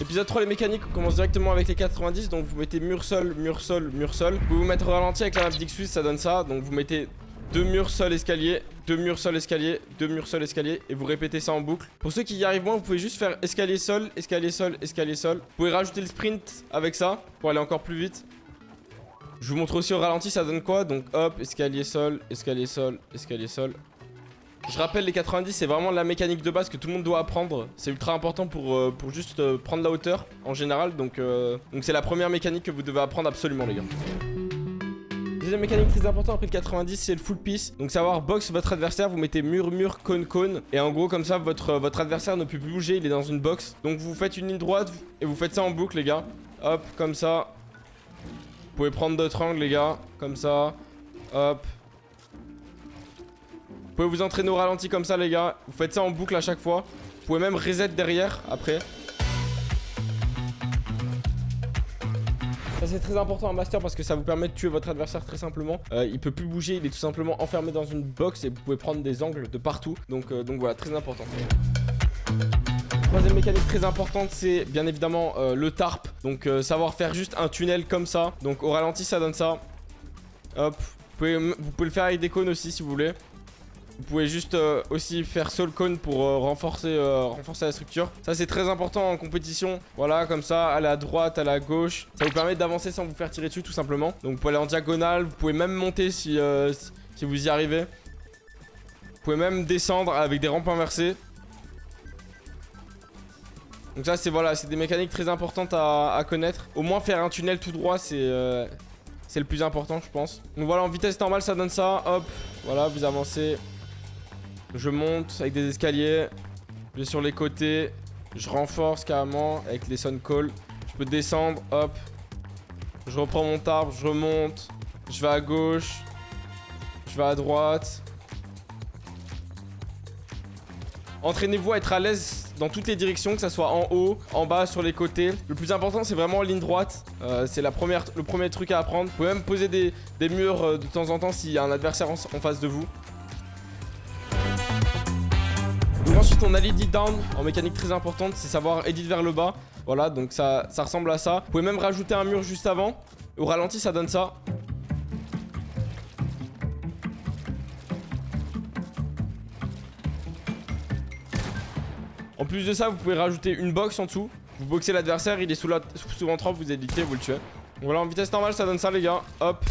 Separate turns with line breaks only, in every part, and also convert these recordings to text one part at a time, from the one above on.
Épisode 3, les mécaniques, on commence directement avec les 90. Donc vous mettez mur, sol, mur, sol, mur, sol. Vous pouvez vous mettre au ralenti avec la map d'Ixus, ça donne ça. Donc vous mettez 2 murs, sol, escalier, 2 murs, sol, escalier, 2 murs, sol, escalier. Et vous répétez ça en boucle. Pour ceux qui y arrivent moins, vous pouvez juste faire escalier, sol, escalier, sol, escalier, sol. Vous pouvez rajouter le sprint avec ça pour aller encore plus vite. Je vous montre aussi au ralenti, ça donne quoi. Donc hop, escalier, sol, escalier, sol, escalier, sol. Je rappelle, les 90, c'est vraiment la mécanique de base que tout le monde doit apprendre. C'est ultra important pour juste prendre la hauteur en général. Donc c'est la première mécanique que vous devez apprendre absolument, les gars. Deuxième mécanique très importante après le 90, c'est le full piece. Donc savoir box votre adversaire, vous mettez mur, mur, cône, cône. Et en gros, comme ça, votre adversaire ne peut plus bouger, il est dans une box. Donc vous faites une ligne droite et vous faites ça en boucle, les gars. Hop, comme ça. Vous pouvez prendre d'autres angles, les gars. Comme ça. Hop. Vous pouvez vous entraîner au ralenti comme ça, les gars. Vous faites ça en boucle à chaque fois. Vous pouvez même reset derrière après. Ça c'est très important en master parce que ça vous permet de tuer votre adversaire très simplement. Il peut plus bouger, il est tout simplement enfermé dans une box et vous pouvez prendre des angles de partout. Donc voilà, très important. Troisième mécanique très importante, c'est bien évidemment le tarp. Donc savoir faire juste un tunnel comme ça. Donc au ralenti ça donne ça. Hop. Vous pouvez le faire avec des cônes aussi si vous voulez. Vous pouvez juste aussi faire sol cone pour renforcer la structure. Ça c'est très important en compétition. Voilà, comme ça, aller à droite, aller à gauche. Ça vous permet d'avancer sans vous faire tirer dessus tout simplement. Donc vous pouvez aller en diagonale. Vous pouvez même monter si vous y arrivez. Vous pouvez même descendre avec des rampes inversées. Donc ça c'est voilà, c'est des mécaniques très importantes à connaître. Au moins faire un tunnel tout droit c'est le plus important je pense. Donc voilà, en vitesse normale ça donne ça. Hop, voilà, vous avancez. Je monte avec des escaliers. Je vais sur les côtés. Je renforce carrément avec les sun calls. Je peux descendre, hop. Je reprends mon arbre, je remonte. Je vais à gauche. Je vais à droite. Entraînez-vous à être à l'aise dans toutes les directions, que ça soit en haut, en bas, sur les côtés. Le plus important, c'est vraiment en ligne droite. C'est le premier truc à apprendre. Vous pouvez même poser des murs de temps en temps s'il y a un adversaire en face de vous. Donc ensuite, on a l'edit down en mécanique très importante, c'est savoir edit vers le bas. Voilà, donc ça ressemble à ça. Vous pouvez même rajouter un mur juste avant. Au ralenti, ça donne ça. En plus de ça, vous pouvez rajouter une box en dessous. Vous boxez l'adversaire, il est sous ventre, vous éditez, vous le tuez. Voilà, en vitesse normale, ça donne ça, les gars. Hop.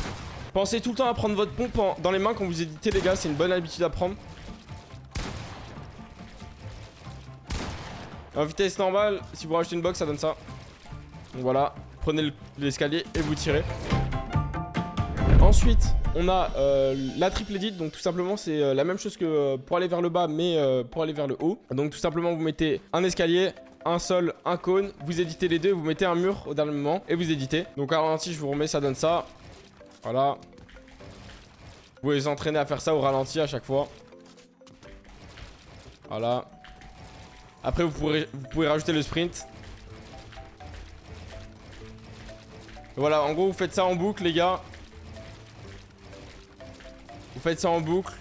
Pensez tout le temps à prendre votre pompe dans les mains quand vous éditez, les gars. C'est une bonne habitude à prendre. En vitesse normale, si vous rajoutez une box, ça donne ça. Donc voilà, prenez l'escalier et vous tirez. Ensuite, on a la triple edit. Donc tout simplement, c'est la même chose que pour aller vers le bas, mais pour aller vers le haut. Donc tout simplement, vous mettez un escalier, un sol, un cône. Vous éditez les deux, vous mettez un mur au dernier moment et vous éditez. Donc à ralenti, je vous remets, ça donne ça. Voilà. Vous pouvez vous entraîner à faire ça au ralenti à chaque fois. Voilà. Après, vous pouvez rajouter le sprint. Et voilà, en gros, vous faites ça en boucle, les gars. Vous faites ça en boucle.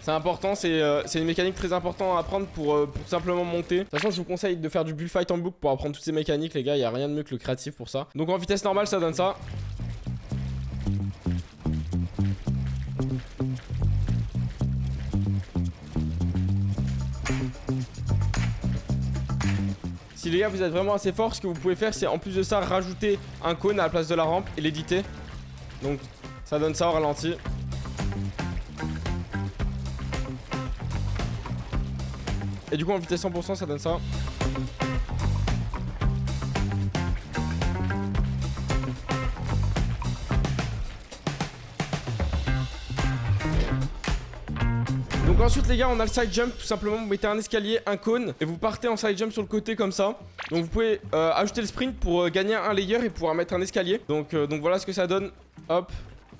C'est important, c'est une mécanique très importante à apprendre pour simplement monter. De toute façon, je vous conseille de faire du bullfight en boucle pour apprendre toutes ces mécaniques, les gars. Il n'y a rien de mieux que le créatif pour ça. Donc en vitesse normale, ça donne ça. Si les gars vous êtes vraiment assez fort, ce que vous pouvez faire c'est en plus de ça rajouter un cône à la place de la rampe et l'éditer. Donc ça donne ça au ralenti. Et du coup en vitesse 100% ça donne ça. Donc ensuite les gars on a le side jump. Tout simplement vous mettez un escalier, un cône et vous partez en side jump sur le côté comme ça. Donc vous pouvez ajouter le sprint pour gagner un layer et pouvoir mettre un escalier. Donc voilà ce que ça donne. Hop,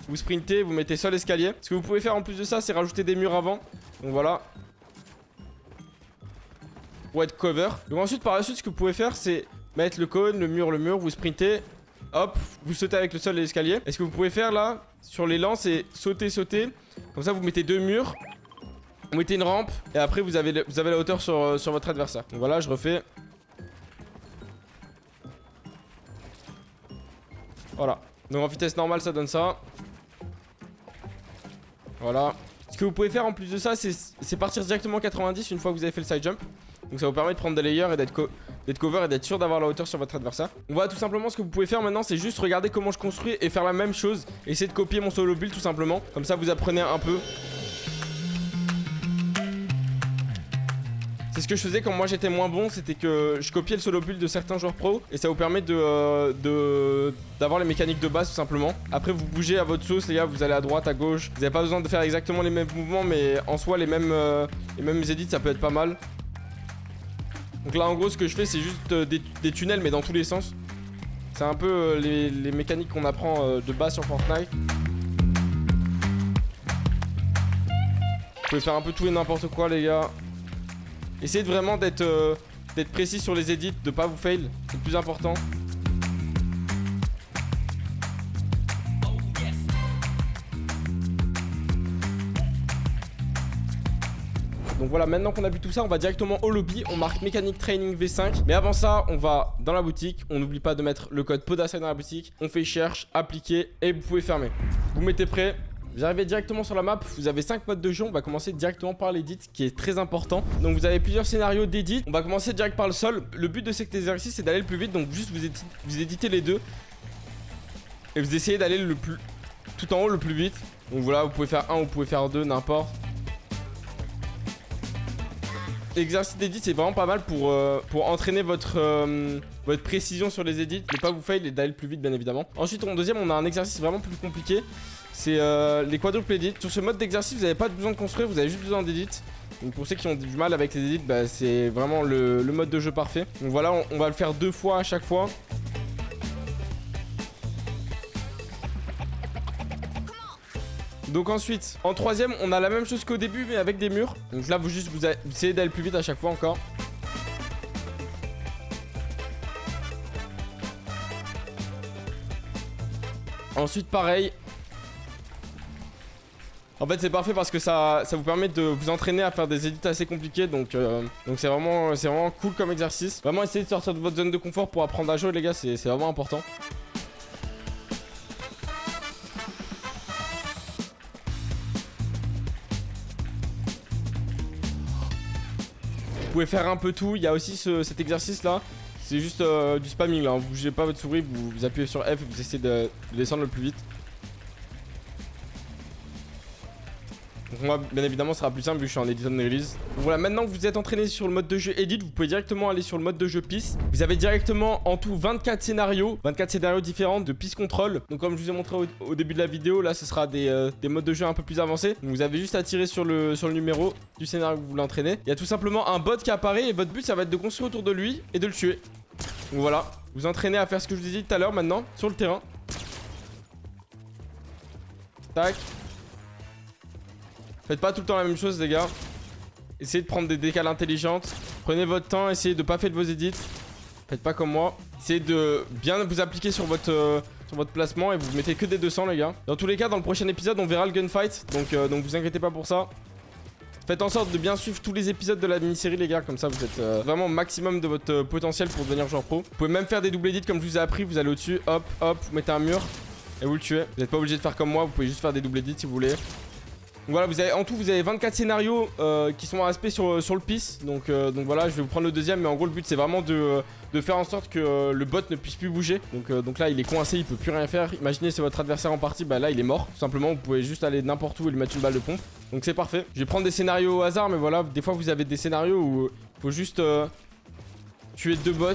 vous sprintez, vous mettez seul escalier. Ce que vous pouvez faire en plus de ça c'est rajouter des murs avant. Donc voilà, pour être cover. Donc ensuite par la suite ce que vous pouvez faire c'est mettre le cône, le mur, vous sprintez. Hop, vous sautez avec le sol et l'escalier. Et ce que vous pouvez faire là sur les lances c'est sauter. Comme ça vous mettez deux murs. Vous mettez une rampe et après vous avez la hauteur sur votre adversaire. Donc voilà, je refais. Voilà. Donc en vitesse normale, ça donne ça. Voilà. Ce que vous pouvez faire en plus de ça, c'est partir directement 90 une fois que vous avez fait le side jump. Donc ça vous permet de prendre des layers et d'être cover et d'être sûr d'avoir la hauteur sur votre adversaire. Donc voilà, tout simplement ce que vous pouvez faire maintenant, c'est juste regarder comment je construis et faire la même chose. Essayez de copier mon solo build tout simplement. Comme ça vous apprenez un peu. C'est ce que je faisais quand moi j'étais moins bon, c'était que je copiais le solo build de certains joueurs pro et ça vous permet d'avoir les mécaniques de base tout simplement. Après vous bougez à votre sauce les gars, vous allez à droite, à gauche. Vous n'avez pas besoin de faire exactement les mêmes mouvements, mais en soi les mêmes edits ça peut être pas mal. Donc là en gros ce que je fais c'est juste des tunnels mais dans tous les sens. C'est un peu les mécaniques qu'on apprend de base sur Fortnite. Vous pouvez faire un peu tout et n'importe quoi les gars. Essayez vraiment d'être précis sur les edits, de pas vous fail, c'est le plus important. Donc voilà, maintenant qu'on a vu tout ça, on va directement au lobby, on marque mécanique training V5. Mais avant ça, on va dans la boutique, on n'oublie pas de mettre le code PODASAI dans la boutique. On fait cherche, appliquer et vous pouvez fermer. Vous mettez prêt. Vous arrivez directement sur la map, vous avez 5 modes de jeu, on va commencer directement par l'edit qui est très important. Donc vous avez plusieurs scénarios d'edit, on va commencer direct par le sol. Le but de cet exercice c'est d'aller le plus vite, donc juste vous éditez les deux. Et vous essayez d'aller tout en haut le plus vite. Donc voilà, vous pouvez faire 1, vous pouvez faire 2, n'importe. L'exercice d'edit c'est vraiment pas mal pour entraîner votre précision sur les edits, ne pas vous fail et d'aller le plus vite bien évidemment. Ensuite en deuxième on a un exercice vraiment plus compliqué. C'est les quadruples edits. Sur ce mode d'exercice, vous n'avez pas besoin de construire, vous avez juste besoin d'edit. Donc pour ceux qui ont du mal avec les edits, bah, c'est vraiment le mode de jeu parfait. Donc voilà, on va le faire 2 fois à chaque fois. Donc ensuite, en troisième, on a la même chose qu'au début, mais avec des murs. Donc là, vous essayez d'aller plus vite à chaque fois encore. Ensuite, pareil. En fait c'est parfait parce que ça vous permet de vous entraîner à faire des edits assez compliqués. Donc c'est vraiment cool comme exercice. Vraiment essayez de sortir de votre zone de confort pour apprendre à jouer les gars, c'est vraiment important. Vous pouvez faire un peu tout, il y a aussi cet exercice là. C'est juste du spamming là, vous bougez pas votre souris, vous appuyez sur F et vous essayez de descendre le plus vite. Donc moi bien évidemment ce sera plus simple vu que je suis en edit on release. Donc voilà, maintenant que vous êtes entraîné sur le mode de jeu edit, vous pouvez directement aller sur le mode de jeu piste. Vous avez directement en tout 24 scénarios différents de piste contrôle. Donc comme je vous ai montré au début de la vidéo, là ce sera des modes de jeu un peu plus avancés. Donc vous avez juste à tirer sur le numéro du scénario que vous voulez entraîner. Il y a tout simplement un bot qui apparaît et votre but ça va être de construire autour de lui et de le tuer. Donc voilà, vous entraînez à faire ce que je vous ai dit tout à l'heure maintenant sur le terrain. Tac. Faites pas tout le temps la même chose les gars. Essayez de prendre des décales intelligentes. Prenez votre temps, essayez de pas faire de vos edits. Faites pas comme moi. Essayez de bien vous appliquer sur votre placement et vous mettez que des 200 les gars. Dans tous les cas dans le prochain épisode on verra le gunfight. Donc vous inquiétez pas pour ça. Faites en sorte de bien suivre tous les épisodes de la mini-série les gars. Comme ça vous êtes vraiment au maximum de votre potentiel pour devenir joueur pro. Vous pouvez même faire des doubles edits comme je vous ai appris. Vous allez au-dessus, hop, hop, vous mettez un mur et vous le tuez. Vous n'êtes pas obligé de faire comme moi, vous pouvez juste faire des doubles edits si vous voulez. Donc voilà, en tout vous avez 24 scénarios qui sont aspects sur le piste. Donc voilà, je vais vous prendre le deuxième. Mais en gros le but c'est vraiment de faire en sorte que le bot ne puisse plus bouger. Donc là il est coincé, il peut plus rien faire. Imaginez c'est votre adversaire en partie, bah là il est mort. Tout simplement vous pouvez juste aller n'importe où et lui mettre une balle de pompe. Donc c'est parfait. Je vais prendre des scénarios au hasard. Mais voilà, des fois vous avez des scénarios où il faut juste tuer 2 bots.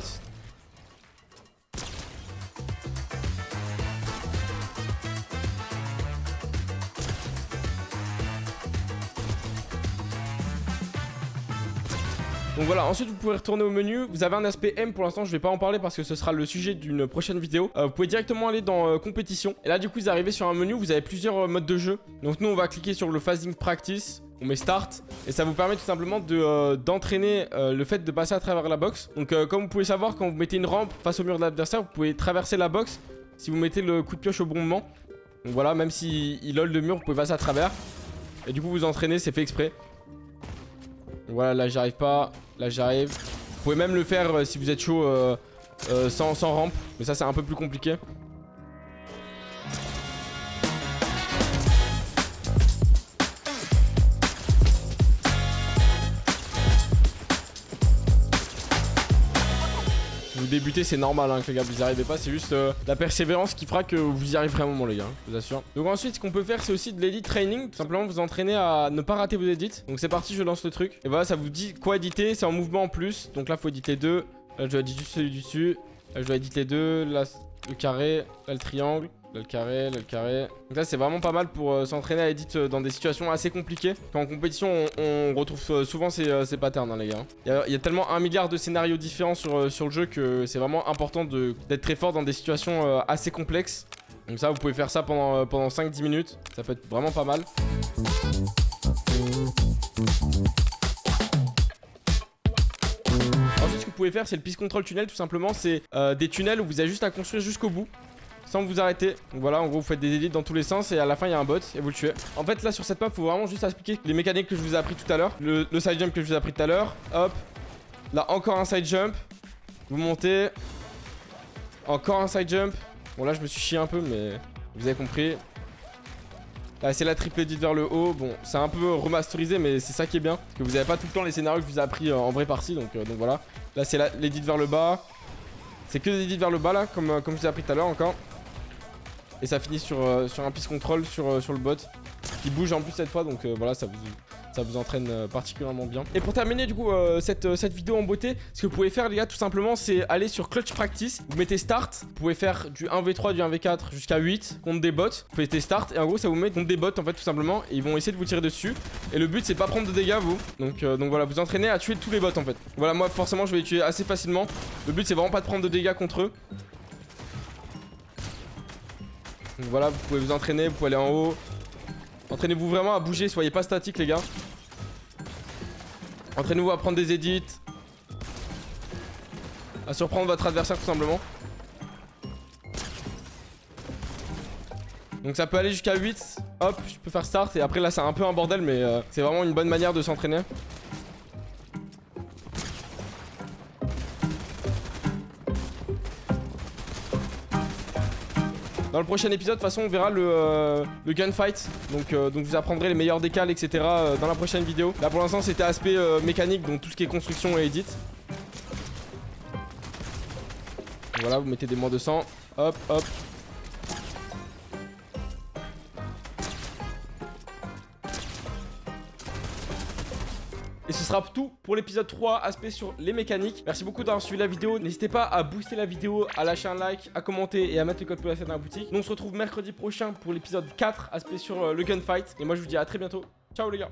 Donc voilà, ensuite vous pouvez retourner au menu. Vous avez un aspect M, pour l'instant je vais pas en parler parce que ce sera le sujet d'une prochaine vidéo. Vous pouvez directement aller dans compétition. Et là du coup vous arrivez sur un menu, vous avez plusieurs modes de jeu. Donc nous on va cliquer sur le phasing practice. On met start et ça vous permet tout simplement d'entraîner le fait de passer à travers la box. Donc comme vous pouvez savoir, quand vous mettez une rampe face au mur de l'adversaire, vous pouvez traverser la box si vous mettez le coup de pioche au bon moment. Donc voilà, même s'il hole le mur, vous pouvez passer à travers. Et du coup vous entraînez, c'est fait exprès. Donc voilà, là j'arrive pas, là j'arrive. Vous pouvez même le faire si vous êtes chaud sans rampe, mais ça c'est un peu plus compliqué. Si vous débutez, c'est normal hein, que les gars, vous y arrivez pas. C'est juste la persévérance qui fera que vous y arriverez à un moment, les gars. Je vous assure. Donc ensuite, ce qu'on peut faire, c'est aussi de l'edit training. Tout simplement, vous entraîner à ne pas rater vos edits. Donc c'est parti, je lance le truc. Et voilà, ça vous dit quoi éditer. C'est en mouvement en plus. Donc là, faut éditer 2. Là, je dois éditer juste celui du dessus. Là, je dois éditer les 2. Là, le carré. Là, le triangle. Là, le carré, là, le carré. Donc là, c'est vraiment pas mal pour s'entraîner à edit dans des situations assez compliquées. Quand en compétition, on retrouve souvent ces patterns, hein, les gars. Il y a tellement 1 milliard de scénarios différents sur le jeu que c'est vraiment important d'être très fort dans des situations assez complexes. Donc ça, vous pouvez faire ça pendant 5-10 minutes. Ça peut être vraiment pas mal. Ensuite, ce que vous pouvez faire, c'est le Peace Control Tunnel, tout simplement. C'est des tunnels où vous avez juste à construire jusqu'au bout. Sans vous arrêter. Donc voilà, en gros, vous faites des edits dans tous les sens et à la fin, il y a un bot et vous le tuez. En fait, là, sur cette map, il faut vraiment juste expliquer les mécaniques que je vous ai appris tout à l'heure. Le side jump que je vous ai appris tout à l'heure. Hop. Là, encore un side jump. Vous montez. Encore un side jump. Bon, là, je me suis chié un peu, mais vous avez compris. Là, c'est la triple edit vers le haut. Bon, c'est un peu remasterisé, mais c'est ça qui est bien. Parce que vous n'avez pas tout le temps les scénarios que je vous ai appris en vraie partie. Donc voilà. Là, c'est l'edit vers le bas. C'est que des edits vers le bas, là, comme je vous ai appris tout à l'heure encore. Et ça finit sur un Peace Control sur le bot qui bouge en plus cette fois, donc voilà, ça vous entraîne particulièrement bien. Et pour terminer du coup cette vidéo en beauté, ce que vous pouvez faire les gars tout simplement, c'est aller sur Clutch Practice, vous mettez start, vous pouvez faire du 1v3, du 1v4 jusqu'à 8 contre des bots, vous mettez start et en gros ça vous met contre des bots en fait tout simplement et ils vont essayer de vous tirer dessus. Et le but c'est pas prendre de dégâts vous, donc voilà, vous entraînez à tuer tous les bots en fait. Voilà, moi forcément je vais les tuer assez facilement, le but c'est vraiment pas de prendre de dégâts contre eux. Donc voilà, vous pouvez vous entraîner, vous pouvez aller en haut. Entraînez-vous vraiment à bouger, soyez pas statique les gars. Entraînez-vous à prendre des edits. À surprendre votre adversaire tout simplement. Donc ça peut aller jusqu'à 8. Hop, je peux faire start. Et après là c'est un peu un bordel mais c'est vraiment une bonne manière de s'entraîner. Dans le prochain épisode, de toute façon, on verra le gunfight. Donc vous apprendrez les meilleurs décals, etc. Dans la prochaine vidéo. Là, pour l'instant, c'était aspect mécanique, donc tout ce qui est construction et edit. Donc voilà, vous mettez des moins 200. Hop, hop. Et ce sera tout pour l'épisode 3, aspect sur les mécaniques. Merci beaucoup d'avoir suivi la vidéo. N'hésitez pas à booster la vidéo, à lâcher un like, à commenter et à mettre le code POLACET dans la boutique. Nous on se retrouve mercredi prochain pour l'épisode 4, aspect sur le gunfight. Et moi je vous dis à très bientôt. Ciao les gars.